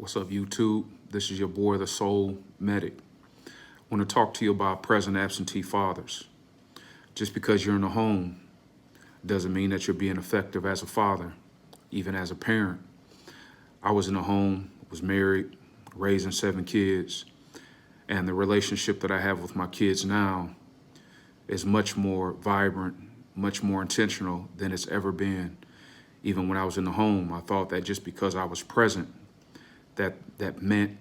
What's up, YouTube? This is your boy, the Soul Medic. I want to talk to you about present absentee fathers. Just because you're in a home doesn't mean that you're being effective as a father, even as a parent. I was in a home, was married, raising 7 kids, and the relationship that I have with my kids now is much more vibrant, much more intentional than it's ever been. Even when I was in the home, I thought that just because I was present, that meant,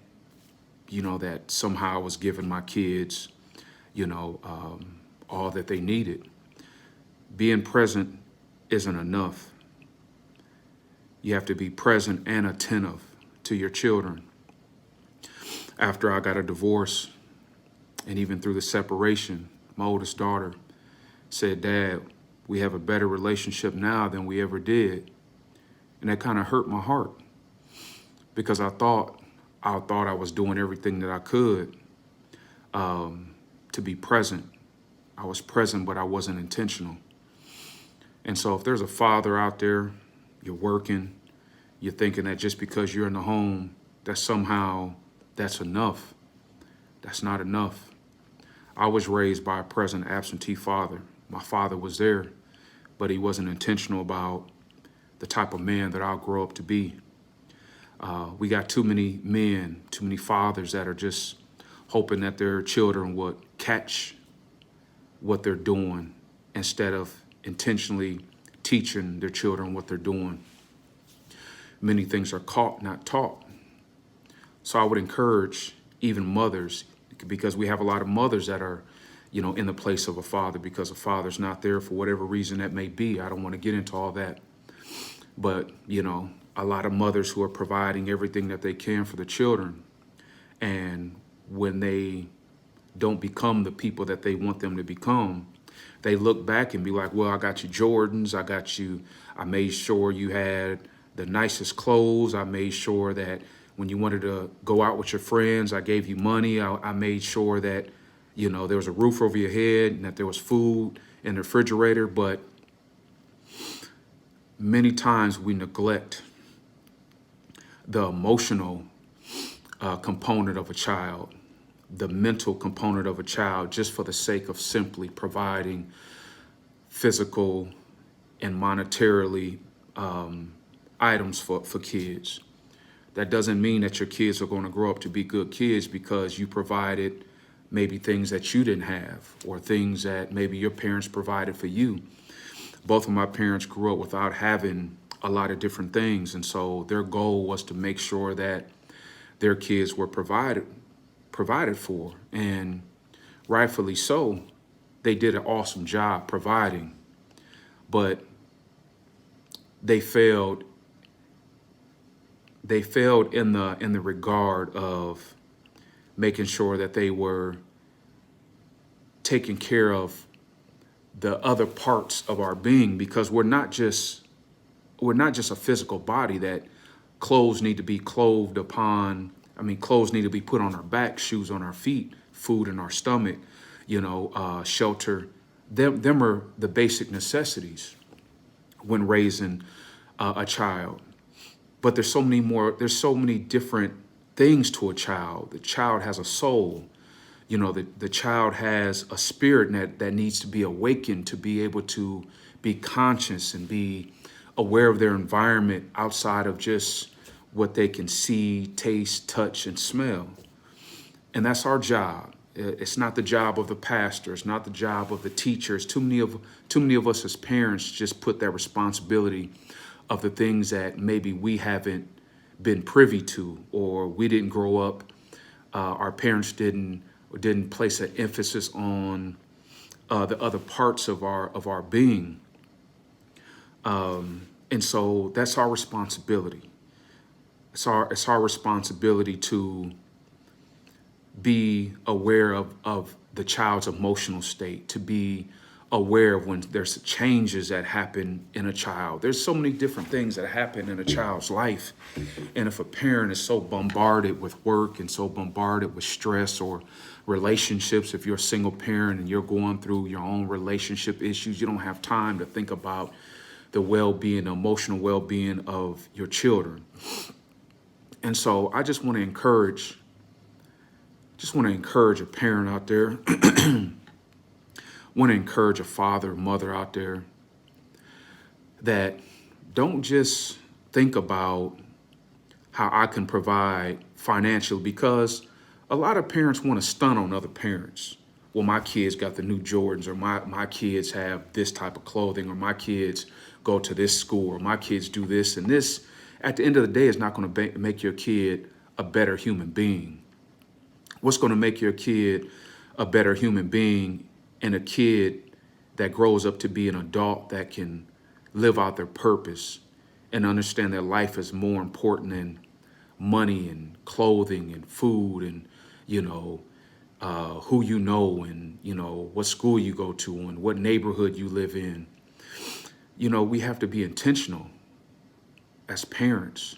that somehow I was giving my kids, all that they needed. Being present isn't enough. You have to be present and attentive to your children. After I got a divorce, and even through the separation, my oldest daughter said, "Dad, we have a better relationship now than we ever did." And that kind of hurt my heart, because I thought I was doing everything that I could to be present. I was present, but I wasn't intentional. And so if there's a father out there, you're working, you're thinking that just because you're in the home, that somehow that's enough. That's not enough. I was raised by a present absentee father. My father was there, but he wasn't intentional about the type of man that I'll grow up to be. We got too many men, too many fathers that are just hoping that their children would catch what they're doing instead of intentionally teaching their children what they're doing. Many things are caught, not taught. So I would encourage even mothers, because we have a lot of mothers that are, in the place of a father because a father's not there for whatever reason that may be. I don't want to get into all that. But, a lot of mothers who are providing everything that they can for the children. And when they don't become the people that they want them to become, they look back and be like, well, I got you Jordans. I made sure you had the nicest clothes. I made sure that when you wanted to go out with your friends, I gave you money. I made sure that, there was a roof over your head and that there was food in the refrigerator. But many times we neglect the emotional component of a child, the mental component of a child, just for the sake of simply providing physical and monetarily items for kids. That doesn't mean that your kids are going to grow up to be good kids because you provided maybe things that you didn't have or things that maybe your parents provided for you. Both of my parents grew up without having a lot of different things. And so their goal was to make sure that their kids were provided for. And rightfully so, they did an awesome job providing. But they failed in the regard of making sure that they were taking care of the other parts of our being, because we're not just a physical body that clothes need to be clothed upon. Clothes need to be put on our back, shoes on our feet, food in our stomach, shelter. Them are the basic necessities when raising a child. But there's so many different things to a child. The child has a soul. The child has a spirit that needs to be awakened to be able to be conscious and be aware of their environment outside of just what they can see, taste, touch, and smell. And that's our job. It's not the job of the pastor. It's not the job of the teachers. Too many of us as parents just put that responsibility of the things that maybe we haven't been privy to, or we didn't grow up. Our parents didn't place an emphasis on the other parts of our being. And so that's our responsibility. It's our responsibility to be aware of the child's emotional state, to be aware of when there's changes that happen in a child. There's so many different things that happen in a child's life. And if a parent is so bombarded with work and so bombarded with stress or relationships, if you're a single parent and you're going through your own relationship issues, you don't have time to think about the well-being, emotional well-being of your children. And so I just want to encourage a parent out there, want to encourage a father or mother out there that don't just think about how I can provide financially, because a lot of parents want to stunt on other parents. Well, my kids got the new Jordans, or my kids have this type of clothing, or my kids go to this school, or my kids do this and this. At the end of the day, it's not going to make your kid a better human being. What's going to make your kid a better human being, and a kid that grows up to be an adult that can live out their purpose and understand that life is more important than money and clothing and food and, who you know and, what school you go to and what neighborhood you live in. We have to be intentional as parents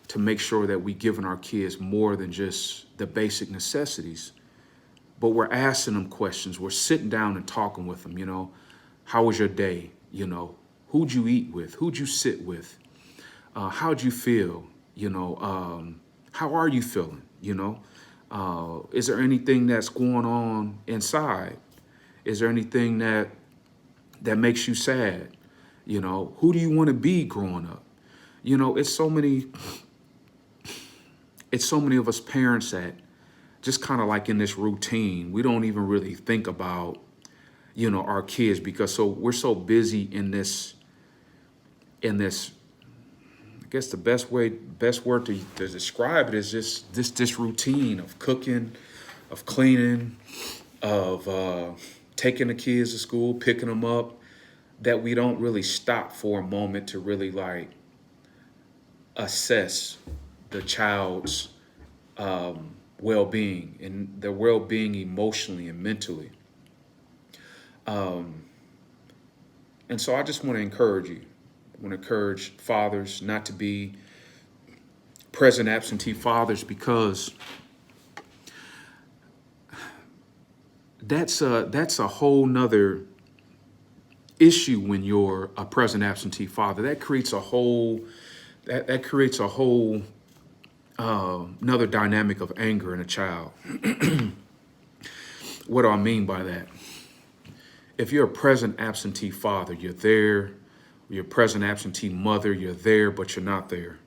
to make sure that we're giving our kids more than just the basic necessities, but we're asking them questions. We're sitting down and talking with them, how was your day? Who'd you eat with? Who'd you sit with? How'd you feel? How are you feeling? Is there anything that's going on inside? Is there anything that makes you sad? Who do you want to be growing up? It's so many of us parents that just kind of like in this routine, we don't even really think about, our kids, because we're so busy in this, I guess the best word to describe it is just this routine of cooking, of cleaning, of taking the kids to school, picking them up, that we don't really stop for a moment to really like assess the child's well-being and their well-being emotionally and mentally. And so I just want to encourage you. I want to encourage fathers not to be present absentee fathers, because that's a whole nother issue when you're a present absentee father. That creates a whole another dynamic of anger in a child. What do I mean by that? If you're a present absentee father, you're there. You're a present absentee mother, you're there, but you're not there.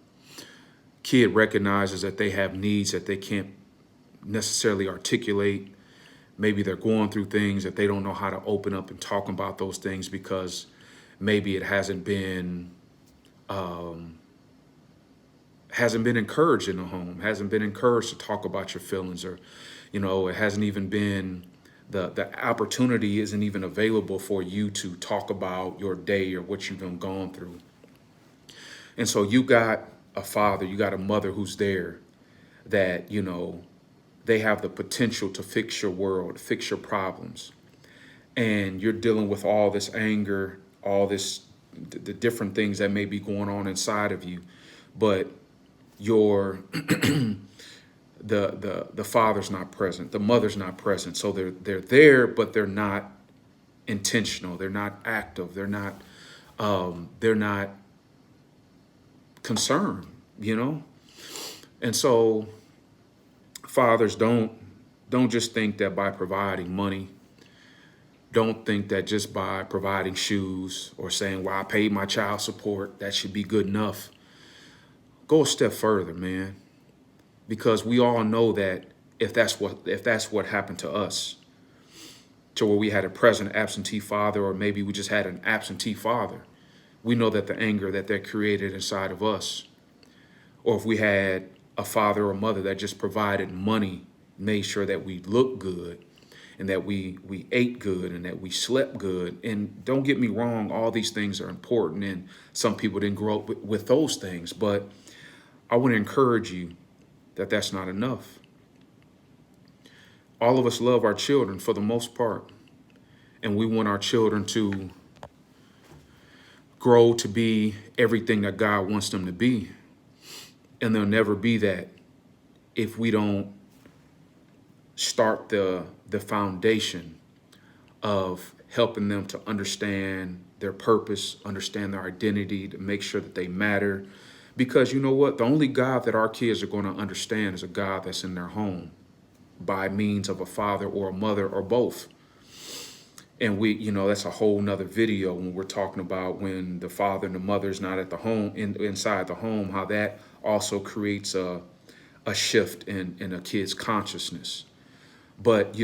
Kid recognizes that they have needs that they can't necessarily articulate. Maybe they're going through things that they don't know how to open up and talk about those things, because maybe it hasn't been encouraged in the home, hasn't been encouraged to talk about your feelings, or, it hasn't even been, the opportunity isn't even available for you to talk about your day or what you've been going through. And so you got a father, you got a mother who's there, that, they have the potential to fix your world, fix your problems. And you're dealing with all this anger, all this, the different things that may be going on inside of you, but your the father's not present, the mother's not present. So they're there, but they're not intentional. They're not active. They're not concerned, And so fathers, don't just think that by providing money, don't think that just by providing shoes or saying, well, I paid my child support, that should be good enough. Go a step further, man. Because we all know that if that's what happened to us, to where we had a present absentee father, or maybe we just had an absentee father, we know that the anger that created inside of us, or if we had a father or mother that just provided money, made sure that we looked good and that we ate good and that we slept good. And don't get me wrong, all these things are important, and some people didn't grow up with those things, but I want to encourage you that that's not enough. All of us love our children for the most part, and we want our children to grow to be everything that God wants them to be. And they'll never be that if we don't start the foundation of helping them to understand their purpose, understand their identity, to make sure that they matter, Because you know what? The only God that our kids are going to understand is a God that's in their home by means of a father or a mother or both. And that's a whole nother video when we're talking about when the father and the mother is not at the home, inside the home, how that also creates a shift in a kid's consciousness. But,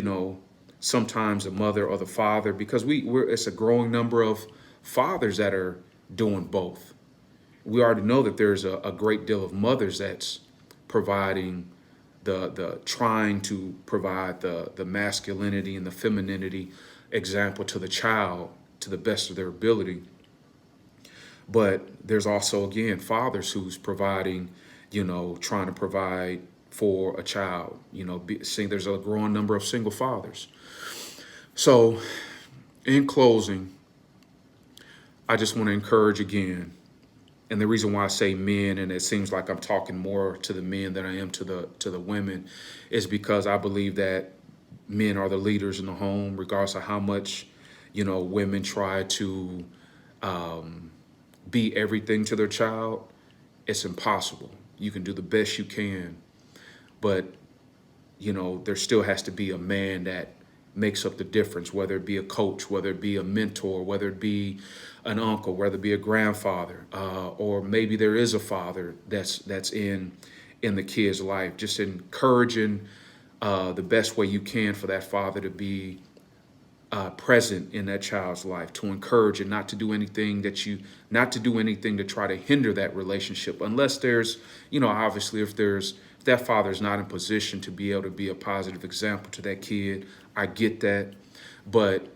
sometimes the mother or the father, because it's a growing number of fathers that are doing both. We already know that there's a great deal of mothers that's providing the trying to provide the masculinity and the femininity example to the child to the best of their ability. But there's also, again, fathers who's providing, trying to provide for a child, seeing there's a growing number of single fathers. So in closing, I just want to encourage again, and the reason why I say men, and it seems like I'm talking more to the men than I am to the women, is because I believe that men are the leaders in the home, regardless of how much, women try to be everything to their child. It's impossible. You can do the best you can, but there still has to be a man that makes up the difference, whether it be a coach, whether it be a mentor, whether it be an uncle, whether it be a grandfather, or maybe there is a father that's in the kid's life. Just encouraging the best way you can for that father to be present in that child's life, to encourage and not to do anything to try to hinder that relationship, unless there's, obviously if that father is not in position to be able to be a positive example to that kid. I get that. But,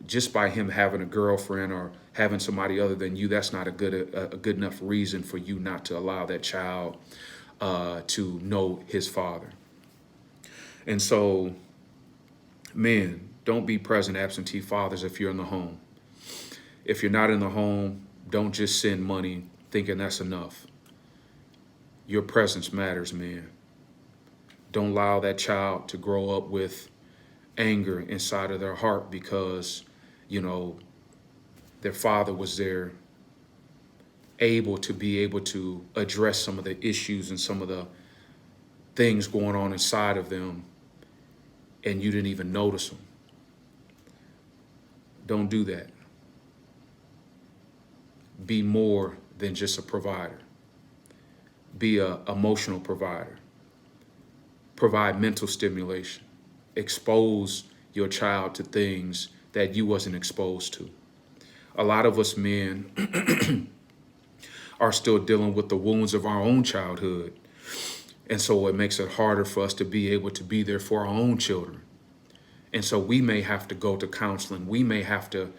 just by him having a girlfriend or having somebody other than you, that's not a good enough reason for you not to allow that child to know his father. And so, men, don't be present absentee fathers if you're in the home. If you're not in the home, don't just send money thinking that's enough. Your presence matters, man. Don't allow that child to grow up with anger inside of their heart because, their father was there able to address some of the issues and some of the things going on inside of them, and you didn't even notice them. Don't do that. Be more than just a provider. Be an emotional provider. Provide mental stimulation. Expose your child to things that you wasn't exposed to. A lot of us men are still dealing with the wounds of our own childhood. And so it makes it harder for us to be able to be there for our own children. And so we may have to go to counseling. We may have to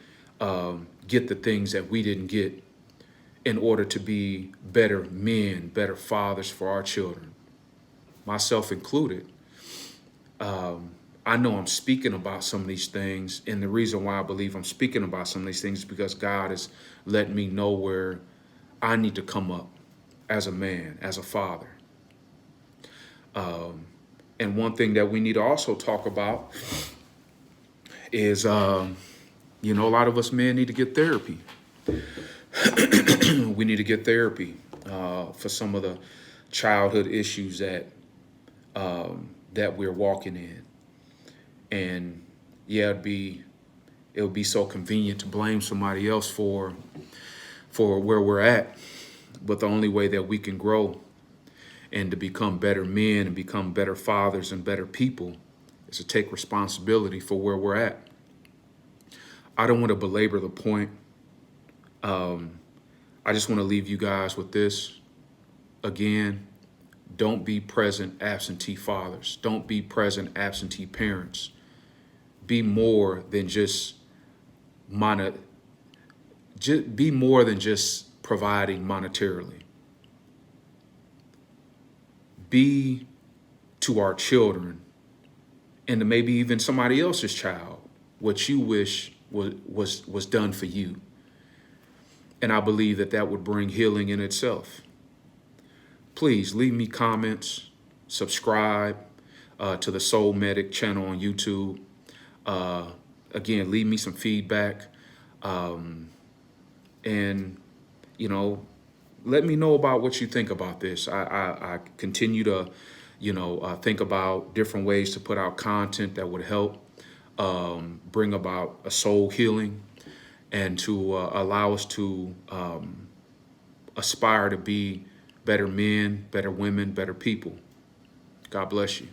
get the things that we didn't get in order to be better men, better fathers for our children, myself included. I know I'm speaking about some of these things, and the reason why I believe I'm speaking about some of these things is because God has let me know where I need to come up as a man, as a father. And one thing that we need to also talk about is, a lot of us men need to get therapy. We need to get therapy for some of the childhood issues that we're walking in. And yeah, it would be so convenient to blame somebody else for where we're at. But the only way that we can grow and to become better men and become better fathers and better people is to take responsibility for where we're at. I don't want to belabor the point. I just want to leave you guys with this. Again, don't be present absentee fathers. Don't be present absentee parents. Be more than just be more than just providing monetarily. Be to our children and to maybe even somebody else's child what you wish was done for you. And I believe that would bring healing in itself. Please leave me comments, subscribe to the Soul Medic channel on YouTube. Again, leave me some feedback. And, let me know about what you think about this. I continue to, think about different ways to put out content that would help bring about a soul healing and to allow us to aspire to be better men, better women, better people. God bless you.